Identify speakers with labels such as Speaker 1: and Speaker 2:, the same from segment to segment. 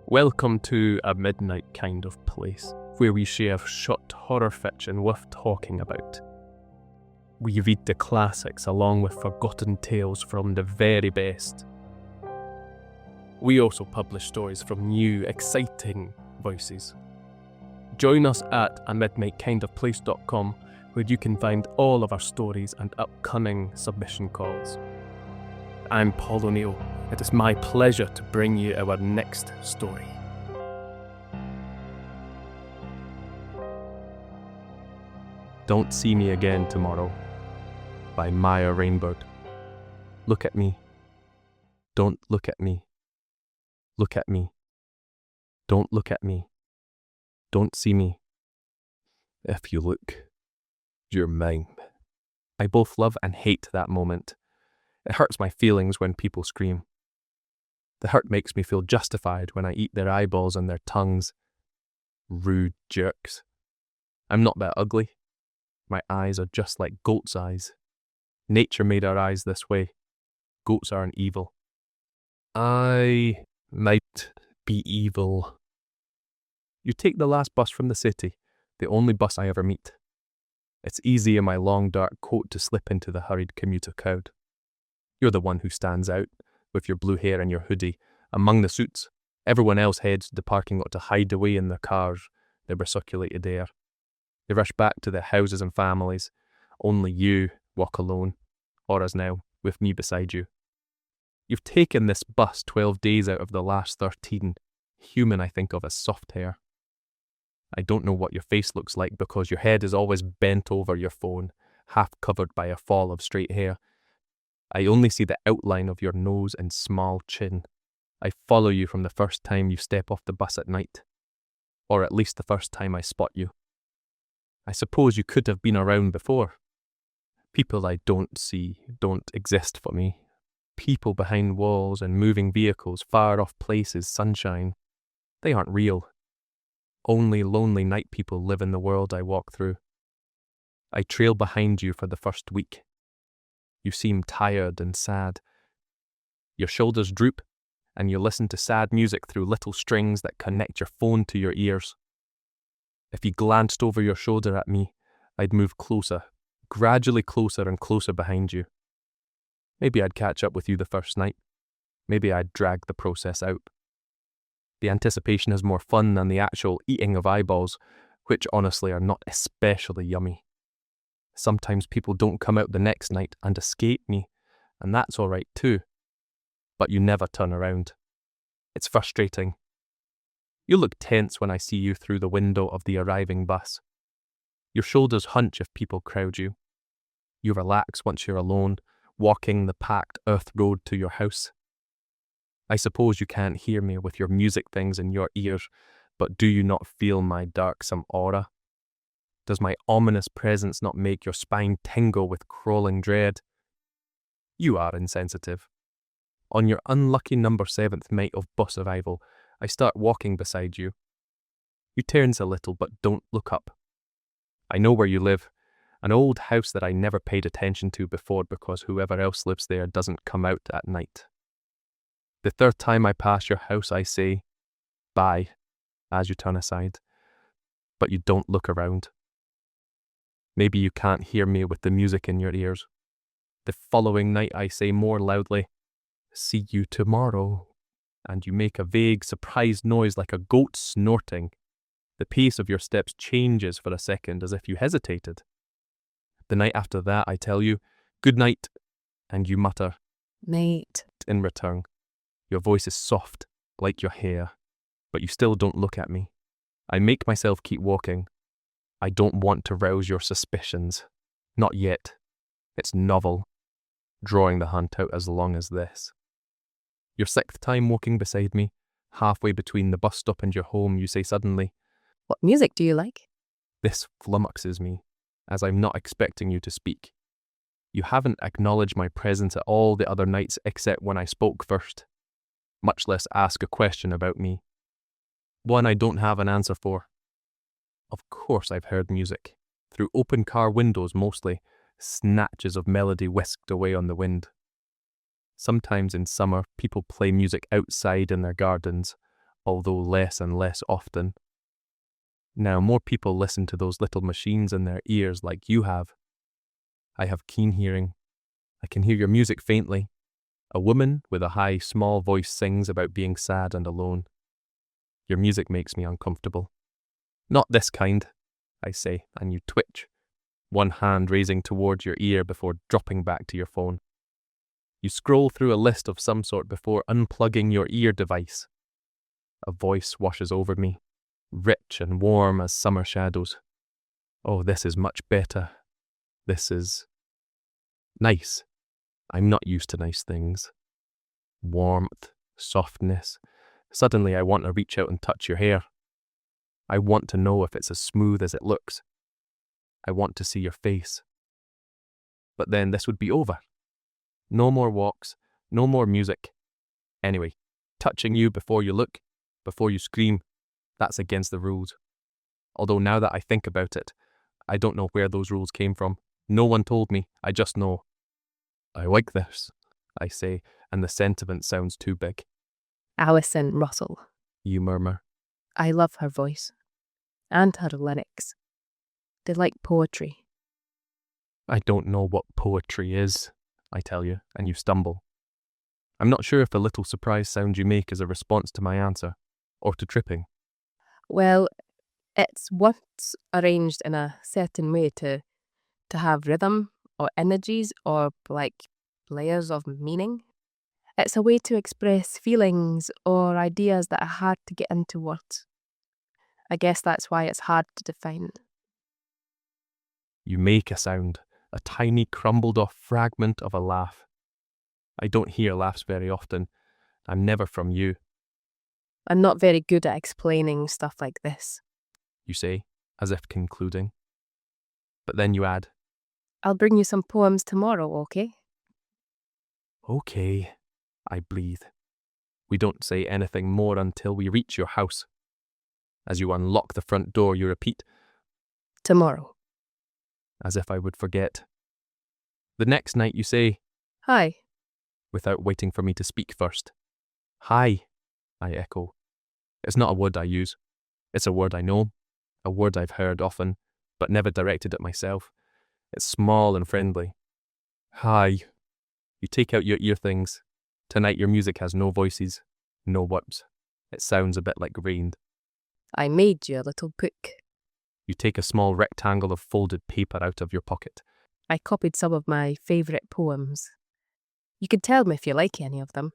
Speaker 1: Welcome to a midnight kind of place, where we share short horror fiction worth talking about. We read the classics along with forgotten tales from the very best. We also publish stories from new, exciting voices. Join us at amidnightkindofplace.com, where you can find all of our stories and upcoming submission calls. I'm Paul O'Neill. It is my pleasure to bring you our next story. Don't See Me Again Tomorrow by Mir Rainbird. Look at me. Don't look at me. Look at me. Don't look at me. Don't see me. If you look, you're mine. I both love and hate that moment. It hurts my feelings when people scream. The hurt makes me feel justified when I eat their eyeballs and their tongues. Rude jerks. I'm not that ugly. My eyes are just like goats' eyes. Nature made our eyes this way. Goats aren't evil. I might be evil. You take the last bus from the city, the only bus I ever meet. It's easy in my long dark coat to slip into the hurried commuter crowd. You're the one who stands out, with your blue hair and your hoodie, among the suits. Everyone else heads to the parking lot to hide away in their cars, their recirculated air. They rush back to their houses and families. Only you walk alone, or as now, with me beside you. You've taken this bus 12 days out of the last 13. Human I think of as soft hair. I don't know what your face looks like because your head is always bent over your phone, half covered by a fall of straight hair. I only see the outline of your nose and small chin. I follow you from the first time you step off the bus at night, or at least the first time I spot you. I suppose you could have been around before. People I don't see don't exist for me. People behind walls and moving vehicles, far off places, sunshine. They aren't real. Only lonely night people live in the world I walk through. I trail behind you for the first week. You seem tired and sad. Your shoulders droop, and you listen to sad music through little strings that connect your phone to your ears. If you glanced over your shoulder at me, I'd move closer, gradually closer and closer behind you. Maybe I'd catch up with you the first night. Maybe I'd drag the process out. The anticipation is more fun than the actual eating of eyeballs, which honestly are not especially yummy. Sometimes people don't come out the next night and escape me, and that's all right too. But you never turn around. It's frustrating. You look tense when I see you through the window of the arriving bus. Your shoulders hunch if people crowd you. You relax once you're alone, walking the packed earth road to your house. I suppose you can't hear me with your music things in your ears, but do you not feel my darksome aura? Does my ominous presence not make your spine tingle with crawling dread? You are insensitive. On your unlucky number 7th night of bus arrival, I start walking beside you. You tense a little but don't look up. I know where you live, an old house that I never paid attention to before because whoever else lives there doesn't come out at night. The third time I pass your house I say, bye, as you turn aside, but you don't look around. Maybe you can't hear me with the music in your ears. The following night I say more loudly, see you tomorrow, and you make a vague, surprised noise like a goat snorting. The pace of your steps changes for a second as if you hesitated. The night after that I tell you, good night, and you mutter,
Speaker 2: mate,
Speaker 1: in return. Your voice is soft, like your hair, but you still don't look at me. I make myself keep walking. I don't want to rouse your suspicions. Not yet. It's novel, drawing the hunt out as long as this. Your 6th time walking beside me, halfway between the bus stop and your home, you say suddenly,
Speaker 2: what music do you like?
Speaker 1: This flummoxes me, as I'm not expecting you to speak. You haven't acknowledged my presence at all the other nights except when I spoke first, much less ask a question about me. One I don't have an answer for. Of course I've heard music, through open car windows mostly, snatches of melody whisked away on the wind. Sometimes in summer, people play music outside in their gardens, although less and less often. Now more people listen to those little machines in their ears like you have. I have keen hearing. I can hear your music faintly. A woman with a high, small voice sings about being sad and alone. Your music makes me uncomfortable. Not this kind, I say, and you twitch, one hand raising towards your ear before dropping back to your phone. You scroll through a list of some sort before unplugging your ear device. A voice washes over me, rich and warm as summer shadows. Oh, this is much better. This is nice. I'm not used to nice things. Warmth, softness. Suddenly I want to reach out and touch your hair. I want to know if it's as smooth as it looks. I want to see your face. But then this would be over. No more walks, no more music. Anyway, touching you before you look, before you scream, that's against the rules. Although now that I think about it, I don't know where those rules came from. No one told me, I just know. I like this, I say, and the sentiment sounds too big.
Speaker 2: Alison Russell.
Speaker 1: You murmur.
Speaker 2: I love her voice. And her lyrics. They're like poetry.
Speaker 1: I don't know what poetry is, I tell you, and you stumble. I'm not sure if the little surprise sound you make is a response to my answer, or to tripping.
Speaker 2: Well, it's words arranged in a certain way to have rhythm or energies or like layers of meaning. It's a way to express feelings or ideas that are hard to get into words. I guess that's why it's hard to define.
Speaker 1: You make a sound, a tiny crumbled off fragment of a laugh. I don't hear laughs very often. I'm never from you,
Speaker 2: I'm not very good at explaining stuff like this.
Speaker 1: you say, as if concluding. But then you add,
Speaker 2: I'll bring you some poems tomorrow, okay?
Speaker 1: okay, I breathe. We don't say anything more until we reach your house. As you unlock the front door, you repeat,
Speaker 2: Tomorrow.
Speaker 1: as if I would forget. The next night you say,
Speaker 2: Hi.
Speaker 1: without waiting for me to speak first. Hi, I echo. It's not a word I use. It's a word I know, a word I've heard often, but never directed at myself. It's small and friendly. Hi. You take out your ear things. Tonight your music has no voices, no words. It sounds a bit like rain.
Speaker 2: I made you a little book.
Speaker 1: You take a small rectangle of folded paper out of your pocket.
Speaker 2: I copied some of my favourite poems. You could tell me if you like any of them.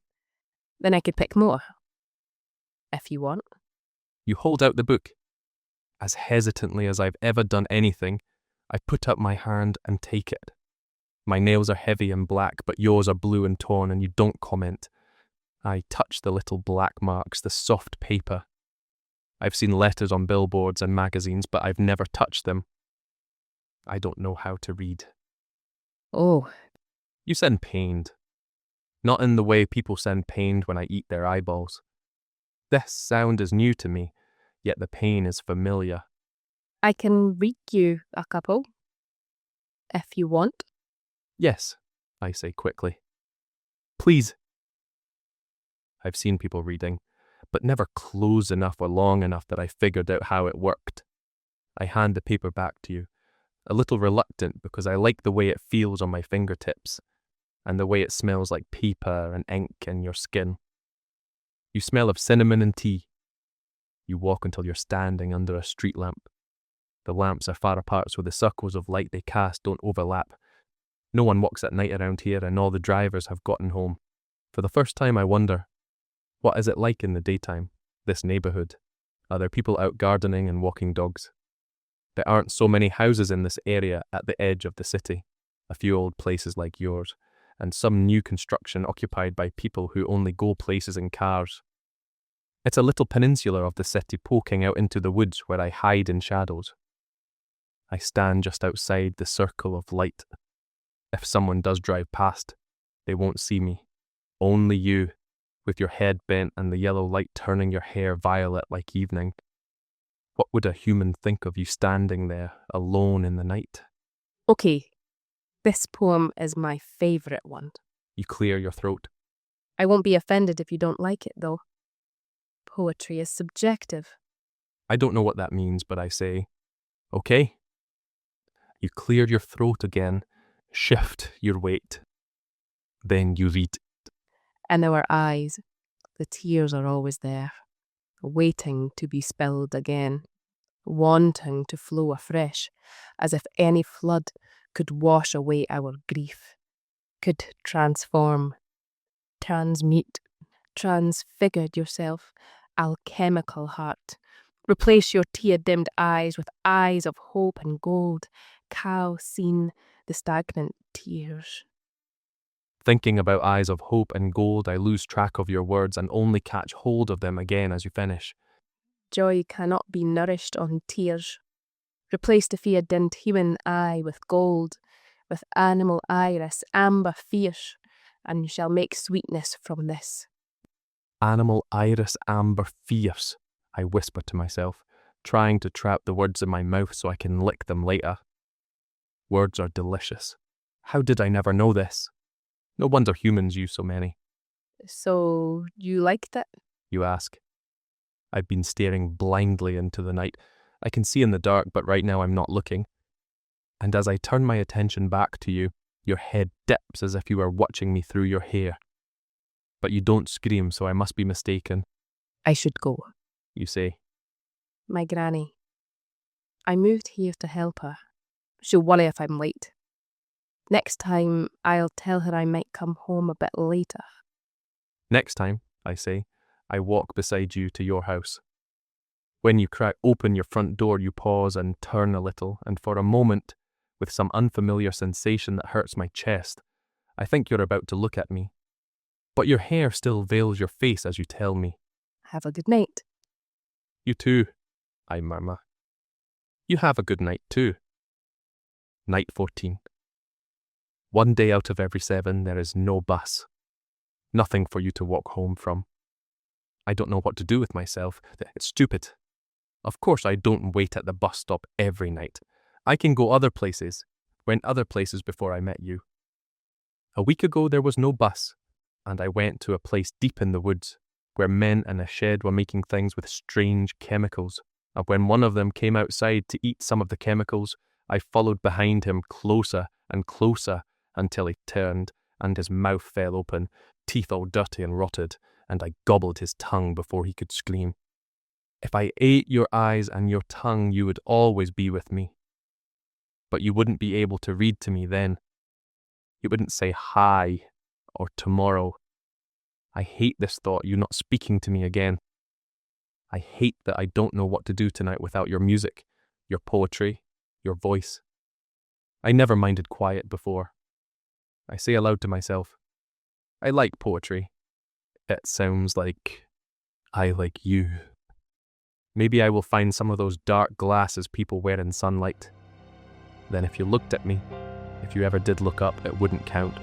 Speaker 2: Then I could pick more. If you want.
Speaker 1: You hold out the book. As hesitantly as I've ever done anything, I put up my hand and take it. My nails are heavy and black, but yours are blue and torn, and you don't comment. I touch the little black marks, the soft paper. I've seen letters on billboards and magazines, but I've never touched them. I don't know how to read.
Speaker 2: Oh,
Speaker 1: You sound pained. Not in the way people sound pained when I eat their eyeballs. This sound is new to me, yet the pain is familiar.
Speaker 2: I can read you a couple. If you want.
Speaker 1: Yes, I say quickly. Please. I've seen people reading, but never close enough or long enough that I figured out how it worked. I hand the paper back to you, a little reluctant because I like the way it feels on my fingertips, and the way it smells like paper and ink and your skin. You smell of cinnamon and tea. You walk until you're standing under a street lamp. The lamps are far apart so the circles of light they cast don't overlap. No one walks at night around here and all the drivers have gotten home. For the first time I wonder, what is it like in the daytime, this neighbourhood? Are there people out gardening and walking dogs? There aren't so many houses in this area at the edge of the city, a few old places like yours, and some new construction occupied by people who only go places in cars. It's a little peninsula of the city poking out into the woods where I hide in shadows. I stand just outside the circle of light. If someone does drive past, they won't see me. Only you, with your head bent and the yellow light turning your hair violet like evening. What would a human think of you standing there, alone in the night?
Speaker 2: Okay, this poem is my favourite one.
Speaker 1: You clear your throat.
Speaker 2: I won't be offended if you don't like it, though. Poetry is subjective.
Speaker 1: I don't know what that means, but I say, okay. You clear your throat again, shift your weight. Then you read.
Speaker 2: In our eyes, the tears are always there, waiting to be spilled again, wanting to flow afresh, as if any flood could wash away our grief, could transform, transmute, transfigured yourself, alchemical heart. Replace your tear-dimmed eyes with eyes of hope and gold, calcine the stagnant tears.
Speaker 1: Thinking about eyes of hope and gold, I lose track of your words and only catch hold of them again as you finish.
Speaker 2: Joy cannot be nourished on tears. Replace the fear-dimmed human eye with gold, with animal iris, amber fierce, and you shall make sweetness from this.
Speaker 1: Animal iris amber fierce, I whisper to myself, trying to trap the words in my mouth so I can lick them later. Words are delicious. How did I never know this? No wonder humans use so many.
Speaker 2: So, you liked it?
Speaker 1: You ask. I've been staring blindly into the night. I can see in the dark, but right now I'm not looking. And as I turn my attention back to you, your head dips as if you were watching me through your hair. But you don't scream, so I must be mistaken.
Speaker 2: I should go.
Speaker 1: You say.
Speaker 2: My granny. I moved here to help her. She'll worry if I'm late. Next time, I'll tell her I might come home a bit later.
Speaker 1: Next time, I say, I walk beside you to your house. When you crack open your front door, you pause and turn a little, and for a moment, with some unfamiliar sensation that hurts my chest, I think you're about to look at me. But your hair still veils your face as you tell me.
Speaker 2: Have a good night.
Speaker 1: You too, I murmur. You have a good night too. Night 14. One day out of every 7, there is no bus. Nothing for you to walk home from. I don't know what to do with myself. It's stupid. Of course I don't wait at the bus stop every night. I can go other places. Went other places before I met you. A week ago there was no bus, and I went to a place deep in the woods, where men in a shed were making things with strange chemicals. And when one of them came outside to eat some of the chemicals, I followed behind him closer and closer until he turned and his mouth fell open, teeth all dirty and rotted, and I gobbled his tongue before he could scream. If I ate your eyes and your tongue, you would always be with me. But you wouldn't be able to read to me then. You wouldn't say hi or tomorrow. I hate this thought, you not speaking to me again. I hate that I don't know what to do tonight without your music, your poetry, your voice. I never minded quiet before. I say aloud to myself, I like poetry. It sounds like I like you. Maybe I will find some of those dark glasses people wear in sunlight. Then if you looked at me, if you ever did look up, it wouldn't count.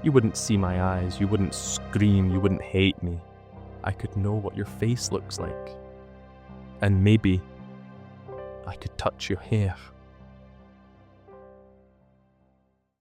Speaker 1: You wouldn't see my eyes, you wouldn't scream, you wouldn't hate me. I could know what your face looks like. And maybe I could touch your hair.